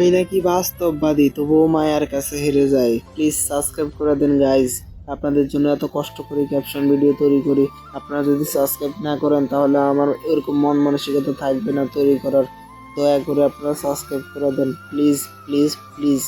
আমি নাকি বাস্তববাদী, তবুও মায়ার কাছে হেরে যাই। প্লিজ সাবস্ক্রাইব করে দেন গাইজ। আপনাদের জন্য এত কষ্ট করে ক্যাপশন ভিডিও তৈরি করি। আপনারা যদি সাবস্ক্রাইব না করেন তাহলে আমার এরকম মন মানসিকতা থাকবে না তৈরি করার। দয়া করে আপনারা সাবস্ক্রাইব করে দেন, প্লিজ প্লিজ প্লিজ।